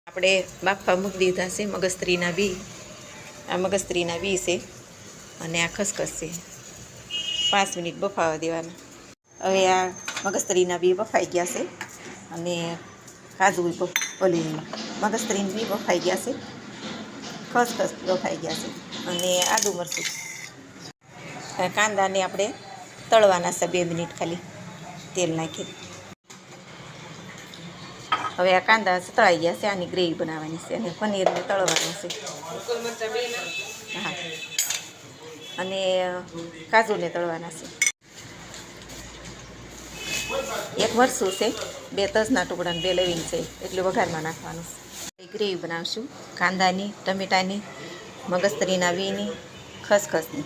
આપણે બાફવા મૂકી દીધા છે મગજતરીના બી. આ મગજતરીના બી છે અને આ ખસખસ છે. 5 મિનિટ બફાવા દેવાના. હવે આ મગજતરીના બી બફાઈ ગયા છે અને કાજુ ઓલી મગજતરીના બી બફાઈ ગયા છે, ખસખસ બફાઈ ગયા છે અને આદુ મરચું. કાંદાને આપણે તળવાના છે 2 મિનિટ ખાલી તેલ નાખી. હવે આ કાંદા તળાઈ ગયા છે. આની ગ્રેવી બનાવવાની છે અને પનીરને તળવાનું છે. હા, અને કાજુને તળવાના છે. એક મરચું છે, 2 તજના ટુકડા ને 2 લવિંગ છે, એટલે વઘારમાં નાખવાનું છે. ગ્રેવી બનાવશું કાંદાની, ટમેટાની, મગજતરીના બીની, ખસખસની.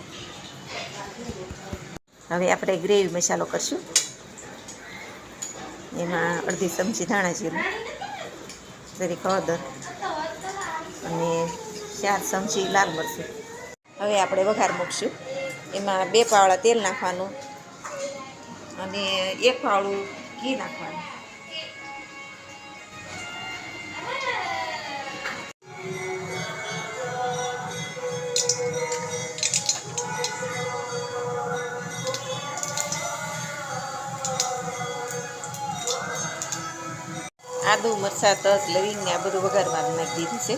હવે આપણે ગ્રેવી મસાલો કરશું. એમાં અડધી ચમચી ધાણા જીરું, જરીક હળદર અને 4 ચમચી લાલ મરચું. હવે આપણે વઘાર મૂકશું. એમાં 2 પાવડા તેલ નાખવાનું અને 1 પાવડું ઘી નાખવાનું. આદુ મરચાં તજ લવિંગ ને આ બધું વઘારમાં નાખી દીધું છે.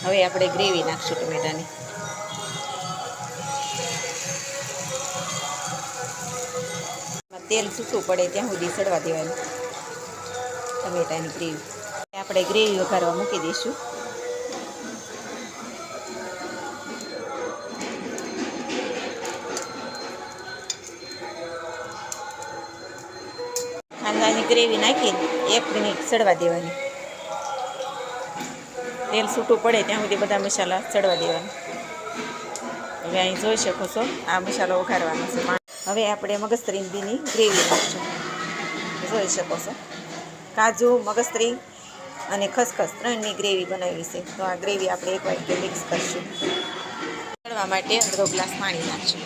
હવે આપણે ગ્રેવી નાખશું ટમેટાની. તેલ છૂટું પડે ત્યાં સુધી સડવા દેવાનું ટમેટાની ગ્રેવી. આપણે ગ્રેવી વઘારવા મૂકી દઈશું. કાંદાની ગ્રેવી નાખીને 1 મિનિટ સડવા દેવાની. તેલ છૂટું પડે ત્યાં સુધી બધા મસાલા સડવા દેવાના. હવે અહીં જોઈ શકો છો આ મસાલો વઘારવાનો છે. હવે આપણે મગજતરી બીની ગ્રેવી નાખશું. જોઈ શકો છો કાજુ, મગજતરી અને ખસખસ 3ની ગ્રેવી બનાવી છે. તો આ ગ્રેવી આપણે એક વાટકી મિક્સ કરીશું. તળવા માટે અડધો ગ્લાસ પાણી નાખશું.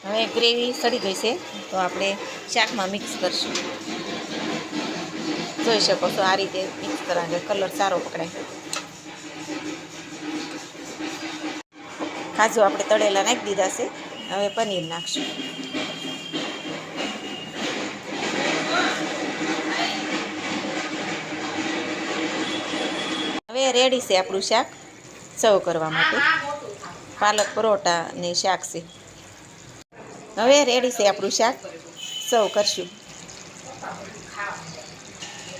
હવે ગ્રેવી સડી ગઈ છે તો આપણે શાકમાં મિક્સ કરશું. જોઈ શકો છો આ રીતે મિક્સ કરવાનો, કલર સારો પકડાય. કાજુ આપણે તળેલા નાખી દીધા છે. હવે પનીર નાખશું. હવે રેડી છે આપણું શાક સર્વ કરવા માટે. પાલક પરોઠા ને શાક છે. હવે રેડી છે આપણું શાક, સર્વ કરશું.